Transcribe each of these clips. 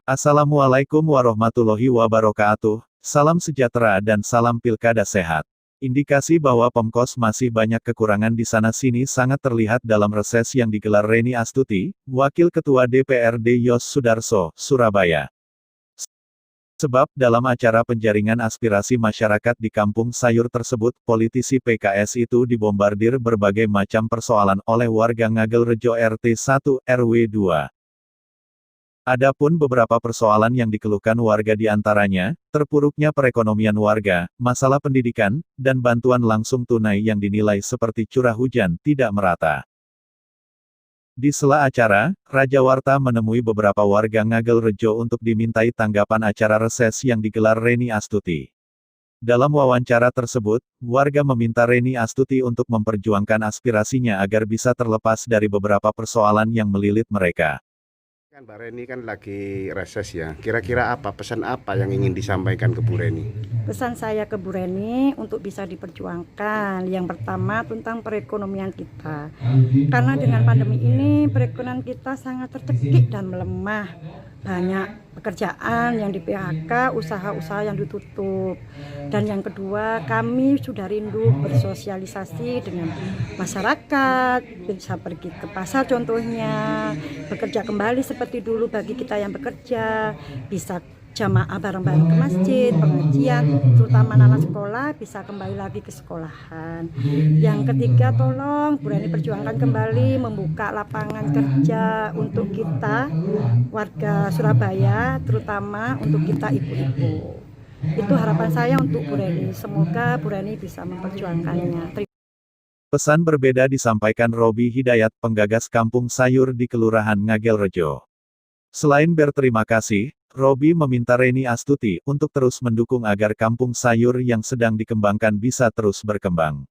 Assalamualaikum warahmatullahi wabarakatuh. Salam sejahtera dan salam pilkada sehat. Indikasi bahwa Pemkos masih banyak kekurangan di sana-sini sangat terlihat dalam reses yang digelar Reni Astuti, Wakil Ketua DPRD Yos Sudarso, Surabaya. Sebab dalam acara penjaringan aspirasi masyarakat di Kampung Sayur tersebut, politisi PKS itu dibombardir berbagai macam persoalan oleh warga Ngagelrejo RT 1 RW 2. Adapun beberapa persoalan yang dikeluhkan warga di antaranya, terpuruknya perekonomian warga, masalah pendidikan, dan bantuan langsung tunai yang dinilai seperti curah hujan tidak merata. Di sela acara, Raja Warta menemui beberapa warga Ngagelrejo untuk dimintai tanggapan acara reses yang digelar Reni Astuti. Dalam wawancara tersebut, warga meminta Reni Astuti untuk memperjuangkan aspirasinya agar bisa terlepas dari beberapa persoalan yang melilit mereka. Kan Mbak Reni kan lagi reses ya, kira-kira apa, pesan apa yang ingin disampaikan ke Bu Reni? Pesan saya ke Bu Reni untuk bisa diperjuangkan. Yang pertama tentang perekonomian kita. Karena dengan pandemi ini perekonomian kita sangat tercekik dan melemah. Banyak pekerjaan yang di PHK, usaha-usaha yang ditutup. Dan yang kedua, kami sudah rindu bersosialisasi dengan masyarakat, bisa pergi ke pasar contohnya, bekerja kembali seperti dulu bagi kita yang bekerja, bisa jamaah bareng-bareng ke masjid, pengajian, terutama anak sekolah bisa kembali lagi ke sekolahan. Yang ketiga, tolong Bu Reni perjuangkan kembali membuka lapangan kerja untuk kita warga Surabaya, terutama untuk kita ibu-ibu. Itu harapan saya untuk Bu Reni. Semoga Bu Reni bisa memperjuangkannya. Pesan berbeda disampaikan Robi Hidayat, penggagas Kampung Sayur di Kelurahan Ngagelrejo. Selain berterima kasih, Robi meminta Reni Astuti untuk terus mendukung agar Kampung Sayur yang sedang dikembangkan bisa terus berkembang.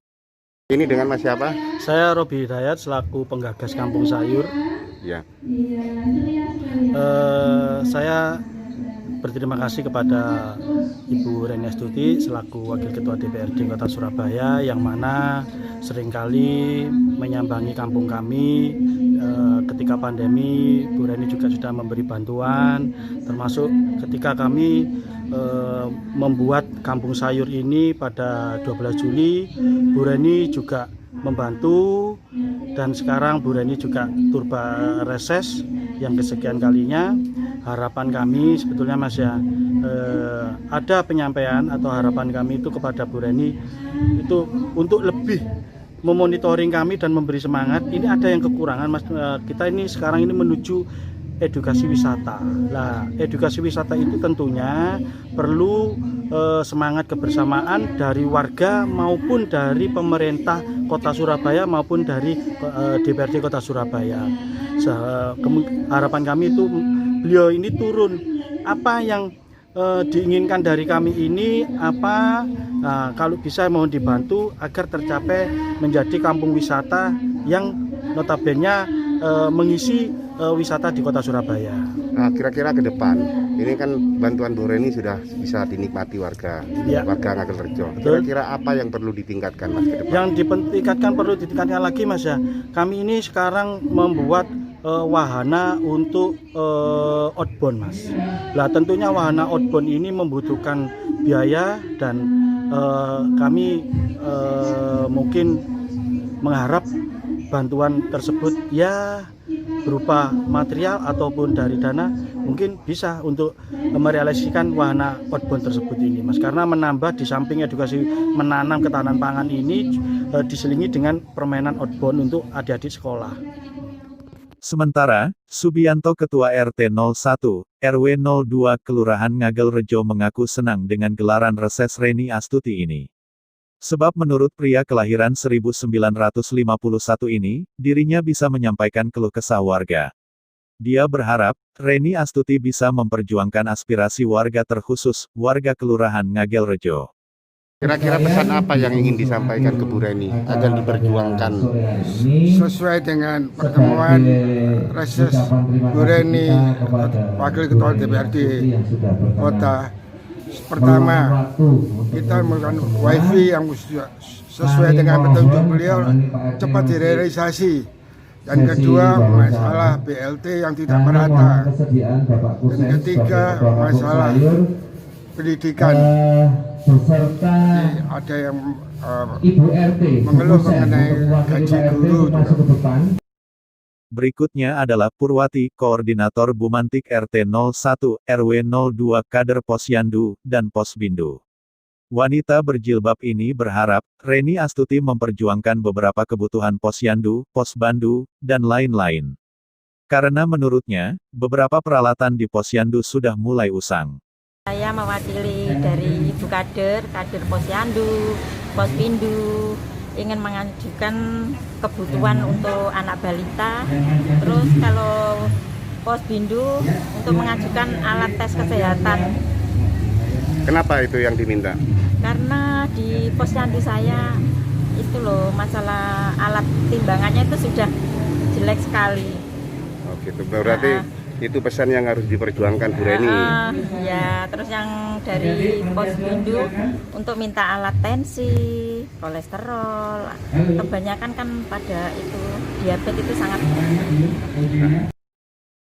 Ini dengan Mas siapa? Saya Robi Hidayat selaku penggagas Kampung Sayur. Ya. Saya berterima kasih kepada Ibu Reni Astuti selaku Wakil Ketua DPRD Kota Surabaya yang mana seringkali menyambangi kampung kami. Ketika pandemi, Bu Reni juga sudah memberi bantuan, termasuk ketika kami membuat Kampung Sayur ini pada 12 Juli, Bu Reni juga membantu, dan sekarang Bu Reni juga turba reses yang kesekian kalinya. Harapan kami sebetulnya Mas ya, ada penyampaian atau harapan kami itu kepada Bu Reni itu untuk lebih memonitoring kami dan memberi semangat. Ini ada yang kekurangan Mas, kita ini sekarang ini menuju edukasi wisata. Nah, edukasi wisata itu tentunya perlu semangat kebersamaan dari warga maupun dari pemerintah Kota Surabaya maupun dari DPRD Kota Surabaya. Harapan kami itu beliau ini turun, apa yang diinginkan dari kami ini apa, kalau bisa mohon dibantu agar tercapai menjadi kampung wisata yang notabene mengisi wisata di Kota Surabaya. Nah, kira-kira ke depan, ini kan bantuan Bu Reni sudah bisa dinikmati warga, warga Ngagelrejo. Kira-kira apa yang perlu ditingkatkan Mas ke depan? Yang ditingkatkan perlu ditingkatkan lagi Mas ya. Kami ini sekarang membuat wahana untuk outbound Mas. Lah tentunya wahana outbound ini membutuhkan biaya dan kami mungkin mengharap bantuan tersebut ya berupa material ataupun dari dana mungkin bisa untuk merealisasikan wahana outbound tersebut ini Mas, karena menambah di samping edukasi menanam ketahanan pangan ini diselingi dengan permainan outbound untuk adik-adik sekolah. Sementara, Subianto Ketua RT 01, RW 02 Kelurahan Ngagelrejo mengaku senang dengan gelaran reses Reni Astuti ini. Sebab menurut pria kelahiran 1951 ini, dirinya bisa menyampaikan keluh kesah warga. Dia berharap, Reni Astuti bisa memperjuangkan aspirasi warga terkhusus, warga Kelurahan Ngagelrejo. Kira-kira pesan apa yang ingin disampaikan ke Bu Reni agar diperjuangkan? Sesuai dengan pertemuan reses Bu Reni, Wakil Ketua DPRD Kota. Pertama, kita melakukan wifi yang sesuai dengan petunjuk beliau cepat direalisasi. Dan kedua, masalah BLT yang tidak merata. Dan ketiga, masalah pendidikan. Ada yang mengeluh mengenai gaji guru. Berikutnya adalah Purwati, Koordinator Bumantik RT 01, RW 02, kader Posyandu, dan Posbindu. Wanita berjilbab ini berharap, Reni Astuti memperjuangkan beberapa kebutuhan Posyandu, Posbandu, dan lain-lain. Karena menurutnya, beberapa peralatan di Posyandu sudah mulai usang. Saya mewakili dari Ibu kader Posyandu, Posbindu, ingin mengajukan kebutuhan untuk anak balita. Terus kalau Posbindu untuk mengajukan alat tes kesehatan. Kenapa itu yang diminta? Karena di Posyandu saya itu loh, masalah alat timbangannya itu sudah jelek sekali. Oh gitu, berarti itu pesan yang harus diperjuangkan Bu Reni. Ya, terus yang dari Posbindu untuk minta alat tensi, kolesterol, kebanyakan kan pada itu diabetes itu sangat.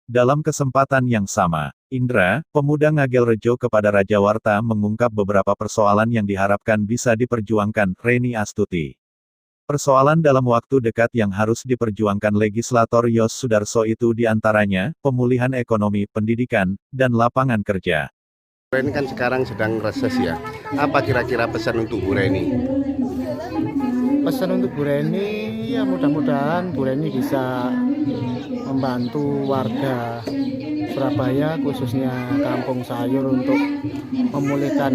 Dalam kesempatan yang sama, Indra, pemuda Ngagelrejo kepada Raja Warta mengungkap beberapa persoalan yang diharapkan bisa diperjuangkan Reni Astuti. Persoalan dalam waktu dekat yang harus diperjuangkan legislator Yos Sudarso itu diantaranya, pemulihan ekonomi, pendidikan, dan lapangan kerja. Bu Reni kan sekarang sedang reses ya. Apa kira-kira pesan untuk Bu Reni? Pesan untuk Bu Reni, ya mudah-mudahan Bu Reni bisa membantu warga Surabaya, khususnya Kampung Sayur, untuk memulihkan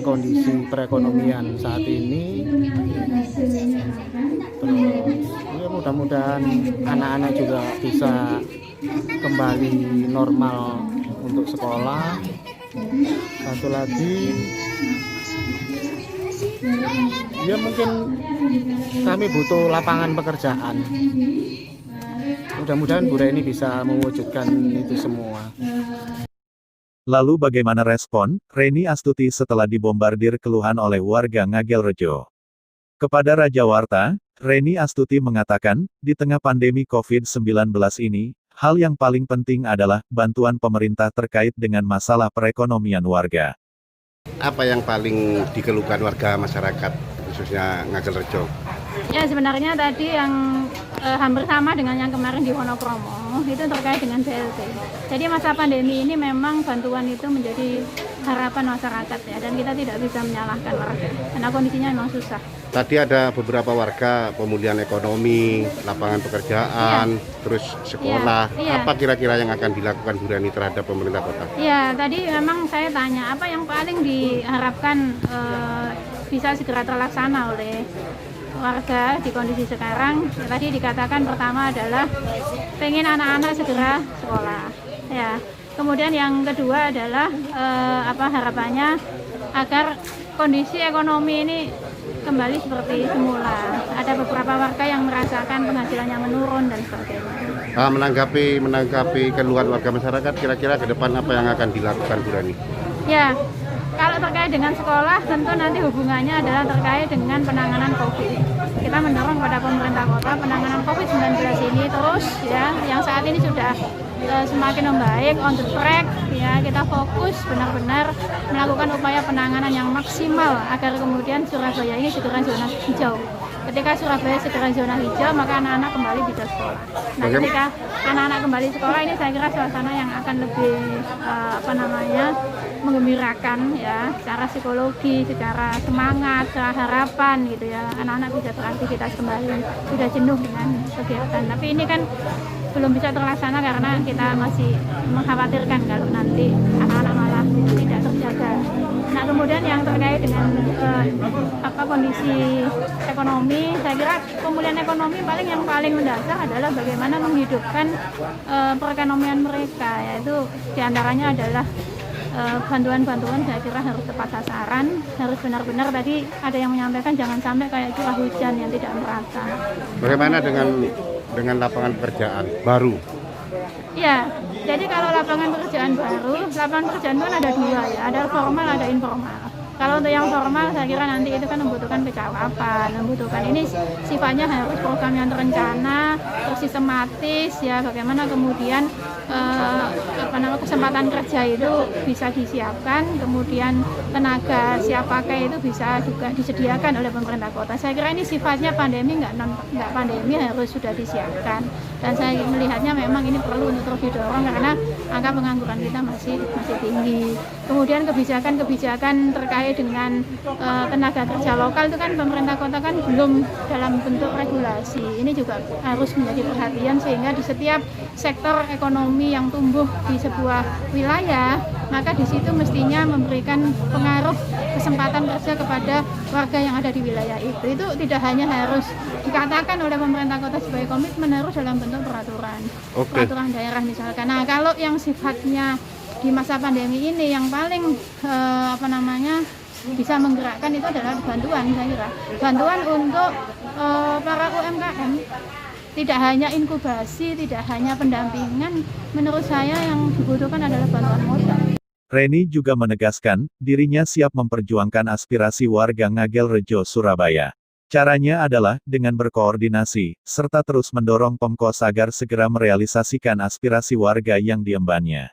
kondisi perekonomian saat ini. Terus ya mudah-mudahan anak-anak juga bisa kembali normal untuk sekolah. Satu lagi, ya mungkin kami butuh lapangan pekerjaan. Mudah-mudahan Bu Reni bisa mewujudkan itu semua. Lalu bagaimana respon Reni Astuti setelah dibombardir keluhan oleh warga Ngagelrejo? Kepada Raja Warta, Reni Astuti mengatakan, di tengah pandemi COVID-19 ini, hal yang paling penting adalah bantuan pemerintah terkait dengan masalah perekonomian warga. Apa yang paling dikeluhkan warga masyarakat, khususnya Ngagelrejo? Ya, sebenarnya tadi yang hampir sama dengan yang kemarin di Wonokromo, itu terkait dengan BLT. Jadi masa pandemi ini memang bantuan itu menjadi harapan masyarakat ya, dan kita tidak bisa menyalahkan warga karena kondisinya memang susah. Tadi ada beberapa warga pemulihan ekonomi, lapangan pekerjaan, terus sekolah. Apa kira-kira yang akan dilakukan Bu Reni terhadap pemerintah kota? Iya, tadi memang saya tanya apa yang paling diharapkan bisa segera terlaksana oleh warga di kondisi sekarang. Ya, tadi dikatakan pertama adalah pengen anak-anak segera sekolah. Ya, kemudian yang kedua adalah harapannya agar kondisi ekonomi ini kembali seperti semula. Ada beberapa warga yang merasakan penghasilannya menurun dan sebagainya. Menanggapi keluhan warga masyarakat, kira-kira ke depan apa yang akan dilakukan Bu Reni? Ya, kalau terkait dengan sekolah, tentu nanti hubungannya adalah terkait dengan penanganan COVID. Kita mendorong pada pemerintah kota penanganan COVID-19 ini terus ya, yang saat ini sudah semakin membaik, on the track ya, kita fokus benar-benar melakukan upaya penanganan yang maksimal agar kemudian Surabaya ini segera zona hijau. Ketika Surabaya segera zona hijau, maka anak-anak kembali bisa sekolah. Nah, ketika anak-anak kembali sekolah ini saya kira suasana yang akan lebih menggembirakan ya, secara psikologi, secara semangat, secara harapan gitu ya. Anak-anak bisa beraktivitas kembali, sudah jenuh dengan kegiatan. Tapi ini kan belum bisa terlaksana karena kita masih mengkhawatirkan kalau nanti anak-anak malah tidak terjaga. Nah, kemudian yang terkait dengan kondisi ekonomi, saya kira pemulihan ekonomi yang paling mendasar adalah bagaimana menghidupkan perekonomian mereka, yaitu diantaranya adalah bantuan-bantuan saya kira harus tepat sasaran, harus benar-benar. Tadi ada yang menyampaikan jangan sampai kayak curah hujan yang tidak merata. Bagaimana dengan lapangan pekerjaan baru? Ya, jadi kalau lapangan pekerjaan baru, lapangan pekerjaan itu ada dua ya, ada formal, ada informal. Kalau untuk yang formal saya kira nanti itu kan membutuhkan kecawapan, membutuhkan ini sifatnya harus program yang terencana, terus sistematis ya, bagaimana kemudian kesempatan kerja itu bisa disiapkan, kemudian tenaga siap pakai itu bisa juga disediakan oleh pemerintah kota. Saya kira ini sifatnya pandemi nggak pandemi harus sudah disiapkan, dan saya melihatnya memang ini perlu untuk terus didorong karena angka pengangguran kita masih tinggi. Kemudian kebijakan terkait dengan tenaga kerja lokal itu kan pemerintah kota kan belum dalam bentuk regulasi. Ini juga harus menjadi perhatian sehingga di setiap sektor ekonomi yang tumbuh di sebuah wilayah, maka di situ mestinya memberikan pengaruh kesempatan kerja kepada warga yang ada di wilayah itu. Itu tidak hanya harus dikatakan oleh pemerintah kota sebagai komitmen, harus dalam bentuk peraturan. Peraturan daerah misalkan. Nah, kalau yang sifatnya di masa pandemi ini yang paling bisa menggerakkan itu adalah bantuan, saya kira. Bantuan untuk para UMKM. Tidak hanya inkubasi, tidak hanya pendampingan, menurut saya yang dibutuhkan adalah bantuan modal. Reni juga menegaskan, dirinya siap memperjuangkan aspirasi warga Ngagel Rejo, Surabaya. Caranya adalah dengan berkoordinasi, serta terus mendorong Pemkos agar segera merealisasikan aspirasi warga yang diembannya.